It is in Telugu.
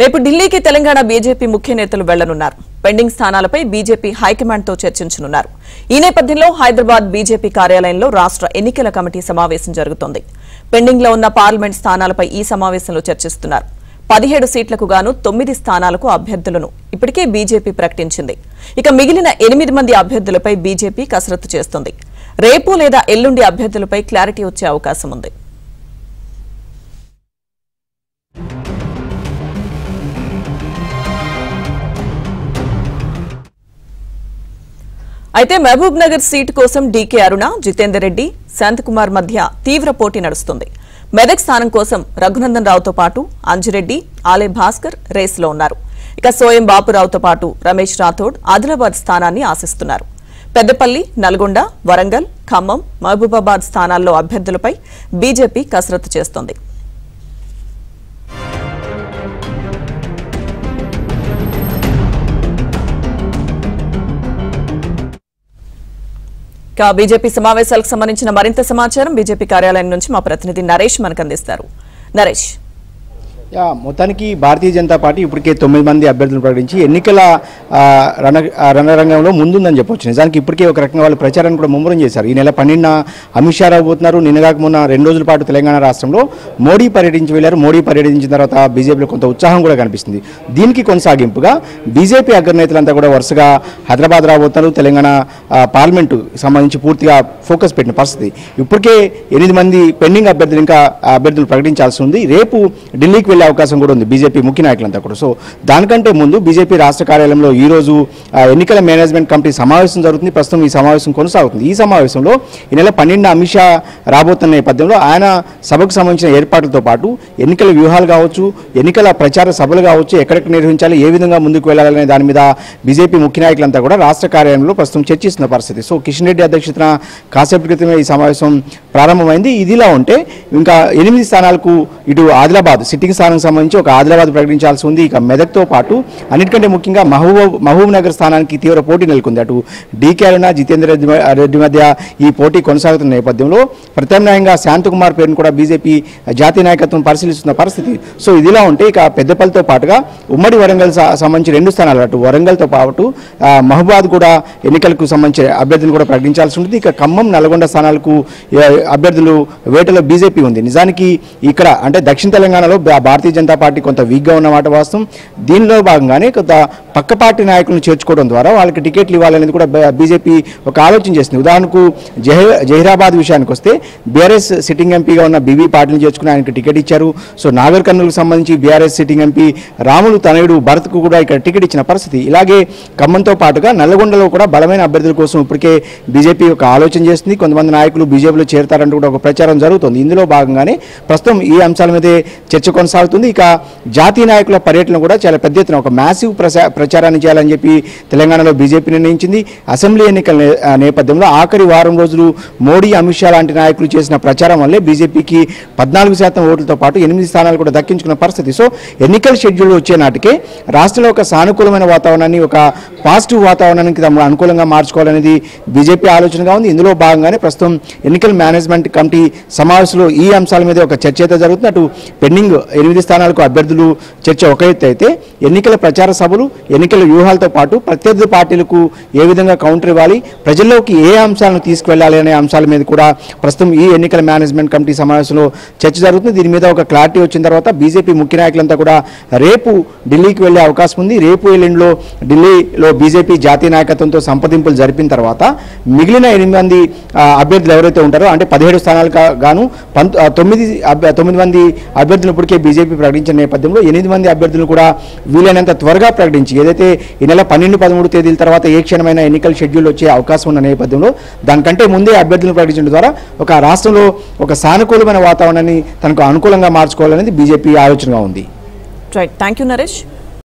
రేపు ఢిల్లీకి తెలంగాణ బీజేపీ ముఖ్య నేతలు వెళ్లనున్నారు. పెండింగ్ స్థానాలపై బీజేపీ హైకమాండ్ తో చర్చించనున్నారు. ఈ నేపథ్యంలో హైదరాబాద్ బీజేపీ కార్యాలయంలో రాష్ట్ర ఎన్నికల కమిటీ సమావేశం జరుగుతోంది. పెండింగ్ లో ఉన్న పార్లమెంట్ స్థానాలపై ఈ సమావేశంలో చర్చిస్తున్నారు. 17 సీట్లకు గాను 9 స్థానాలకు అభ్యర్థులను ఇప్పటికే బీజేపీ ప్రకటించింది. ఇక మిగిలిన 8 మంది అభ్యర్థులపై బీజేపీ కసరత్తు చేస్తోంది. రేపు లేదా ఎల్లుండి అభ్యర్థులపై క్లారిటీ వచ్చే అవకాశం ఉంది. అయితే మహబూబ్ నగర్ సీటు కోసం డీకే అరుణ, జితేందర్ రెడ్డి, శాంతకుమార్ మధ్య తీవ్ర పోటీ నడుస్తుంది. మెదక్ స్థానం కోసం రఘునందన్ రావుతో పాటు అంజిరెడ్డి, ఆలే భాస్కర్ రేసులో ఉన్నారు. ఇక సోయం బాపురావుతో పాటు రమేష్ రాథోడ్ ఆదిలాబాద్ స్థానాన్ని ఆశిస్తున్నారు. పెద్దపల్లి, నల్గొండ, వరంగల్, ఖమ్మం, మహబూబాబాద్ స్థానాల్లో అభ్యర్థులపై బీజేపీ కసరత్తు చేస్తోంది. బీజేపీ సమావేశాలకు సంబంధించిన మరింత సమాచారం బీజేపీ కార్యాలయం నుంచి మా ప్రతినిధి నరేష్ మనకు అందిస్తారు. నరేష్, మొత్తానికి భారతీయ జనతా పార్టీ ఇప్పటికే 9 మంది అభ్యర్థులను ప్రకటించి ఎన్నికల రణరంగంలో ముందుందని చెప్పొచ్చు. నిజానికి ఇప్పటికే ఒక రకంగా వాళ్ళు ప్రచారాన్ని కూడా ముమ్మరం చేశారు. ఈ నెల 12న అమిత్ షా రాబోతున్నారు. నిన్నగాక మొన్న 2 రోజుల పాటు తెలంగాణ రాష్ట్రంలో మోడీ పర్యటించి వెళ్లారు. మోడీ పర్యటించిన తర్వాత బీజేపీలో కొంత ఉత్సాహం కూడా కనిపిస్తుంది. దీనికి కొనసాగింపుగా బీజేపీ అగ్రనేతలంతా కూడా వరుసగా హైదరాబాద్ రాబోతున్నారు. తెలంగాణ పార్లమెంటు సంబంధించి పూర్తిగా ఫోకస్ పెట్టిన పరిస్థితి. ఇప్పటికే 8 మంది పెండింగ్ అభ్యర్థులు ఇంకా అభ్యర్థులు ప్రకటించాల్సి ఉంది. రేపు ఢిల్లీకి అవకాశం కూడా ఉంది బీజేపీ ముఖ్య నాయకులంతా కూడా. సో దానికంటే ముందు బీజేపీ రాష్ట్ర కార్యాలయంలో ఈ రోజు ఎన్నికల మేనేజ్మెంట్ కమిటీ సమావేశం జరుగుతుంది. ప్రస్తుతం ఈ సమావేశం కొనసాగుతుంది. ఈ సమావేశంలో ఈ నెల 12న అమిత్ షా రాబోతున్న నేపథ్యంలో ఆయన సభకు సంబంధించిన ఏర్పాట్లతో పాటు ఎన్నికల వ్యూహాలు కావచ్చు, ఎన్నికల ప్రచార సభలు కావచ్చు, ఎక్కడెక్కడ నిర్వహించాలి, ఏ విధంగా ముందుకు వెళ్లాలనే దాని మీద బీజేపీ ముఖ్య నాయకులంతా కూడా రాష్ట్ర కార్యాలయంలో ప్రస్తుతం చర్చిస్తున్న పరిస్థితి. సో కిషన్ రెడ్డి అధ్యక్షతన కాసేపటి క్రితమే ఈ సమావేశం ప్రారంభమైంది. ఇదిలా ఉంటే ఇంకా 8 స్థానాలకు ఇటు ఆదిలాబాద్ సిట్టింగ్ స్థానానికి సంబంధించి ఒక ఆదిలాబాద్ ప్రకటించాల్సి ఉంది. ఇక మెదక్తో పాటు అన్నిటికంటే ముఖ్యంగా మహబూబ్ నగర్ స్థానానికి తీవ్ర పోటీ నెలకొంది. అటు డీకే అరుణ, జితేందర్ రెడ్డి మధ్య ఈ పోటీ కొనసాగుతున్న నేపథ్యంలో ప్రత్యామ్నాయంగా శాంతకుమార్ పేరును కూడా బీజేపీ జాతీయ నాయకత్వం పరిశీలిస్తున్న పరిస్థితి. సో ఇదిలా ఉంటే ఇక పెద్దపల్లితో పాటుగా ఉమ్మడి వరంగల్ సంబంధించి 2 స్థానాలు, అటు వరంగల్తో పాటు మహబూబాద్ కూడా ఎన్నికలకు సంబంధించిన అభ్యర్థులు కూడా ప్రకటించాల్సి ఉంటుంది. ఇక ఖమ్మం, నల్గొండ స్థానాలకు అభ్యర్థులు వేటలో బీజేపీ ఉంది. నిజానికి ఇక్కడ అంటే దక్షిణ తెలంగాణలో భారతీయ జనతా పార్టీ కొంత వీక్గా ఉన్నమాట వాస్తవం. దీనిలో భాగంగానే కొంత పక్క పార్టీ నాయకులను చేర్చుకోవడం ద్వారా వాళ్ళకి టికెట్లు ఇవ్వాలనేది కూడా బీజేపీ ఒక ఆలోచన చేస్తుంది. ఉదాహరణకు జహీరాబాద్ విషయానికి వస్తే బీఆర్ఎస్ సిట్టింగ్ ఎంపీగా ఉన్న బీబీ పాటిల్ని చేర్చుకుని ఆయనకు టికెట్ ఇచ్చారు. సో నాగర్ కర్నూలుకు సంబంధించి బీఆర్ఎస్ సిట్టింగ్ ఎంపీ రాములు తనయుడు భరత్కు కూడా ఇక్కడ టికెట్ ఇచ్చిన పరిస్థితి. ఇలాగే ఖమ్మంతో పాటుగా నల్లగొండలో కూడా బలమైన అభ్యర్థుల కోసం ఇప్పటికే బీజేపీ ఒక ఆలోచన చేస్తుంది. కొంతమంది నాయకులు బీజేపీలో చేరతారంటూ కూడా ఒక ప్రచారం జరుగుతుంది. ఇందులో భాగంగానే ప్రస్తుతం ఈ అంశాల మీదే చర్చ కొనసాగుతుంది. ఇక జాతీయ నాయకుల పర్యటన కూడా చాలా పెద్ద ఎత్తున ఒక మ్యాసివ్ ప్రచారాన్ని చేయాలని చెప్పి తెలంగాణలో బీజేపీ నిర్ణయించింది. అసెంబ్లీ ఎన్నికల నేపథ్యంలో ఆఖరి వారం రోజులు మోడీ, అమిత్ షా లాంటి నాయకులు చేసిన ప్రచారం వల్లే బీజేపీకి 14% ఓట్లతో పాటు 8 స్థానాలు కూడా దక్కించుకున్న పరిస్థితి. సో ఎన్నికల షెడ్యూల్ వచ్చే నాటికే రాష్ట్రంలో ఒక సానుకూలమైన వాతావరణాన్ని, ఒక పాజిటివ్ వాతావరణానికి అనుకూలంగా మార్చుకోవాలనేది బీజేపీ ఆలోచనగా ఉంది. ఇందులో భాగంగానే ప్రస్తుతం ఎన్నికల మేనేజ్మెంట్ కమిటీ సమావేశంలో ఈ అంశాల మీద ఒక చర్చ అయితే జరుగుతుంది. అటు పెండింగ్ 8 స్థానాలకు అభ్యర్థులు చర్చ ఒక ఎత్తు అయితే ఎన్నికల ప్రచార సభలు, ఎన్నికల వ్యూహాలతో పాటు ప్రత్యర్థి పార్టీలకు ఏ విధంగా కౌంటర్ ఇవ్వాలి, ప్రజల్లోకి ఏ అంశాలను తీసుకువెళ్లాలి అనే అంశాల మీద కూడా ప్రస్తుతం ఈ ఎన్నికల మేనేజ్మెంట్ కమిటీ సమావేశంలో చర్చ జరుగుతుంది. దీని మీద ఒక క్లారిటీ వచ్చిన తర్వాత బీజేపీ ముఖ్య నాయకులంతా కూడా రేపు ఢిల్లీకి వెళ్లే అవకాశం ఉంది. రేపు ఎల్లుండిలో ఢిల్లీలో బీజేపీ జాతీయ నాయకత్వంతో సంప్రదింపులు జరిపిన తర్వాత మిగిలిన 8 మంది అభ్యర్థులు ఎవరైతే ఉంటారో అంటే 17 స్థానాలకు గాను 9 మంది అభ్యర్థులు ఇప్పటికే బీజేపీ ప్రకటించిన నేపథ్యంలో 8 మంది అభ్యర్థులు కూడా వీలైనంత త్వరగా ప్రకటించి ఏదైతే ఈ నెల 12, 13 తేదీల తర్వాత ఏ క్షణమైన ఎన్నికల షెడ్యూల్ వచ్చే అవకాశం ఉన్న నేపథ్యంలో దానికంటే ముందే అభ్యర్థులను ప్రకటించడం ద్వారా ఒక రాష్ట్రంలో ఒక సానుకూలమైన వాతావరణాన్ని తనకు అనుకూలంగా మార్చుకోవాలనేది బీజేపీ ఆలోచనగా ఉంది. Right, thank you Naresh.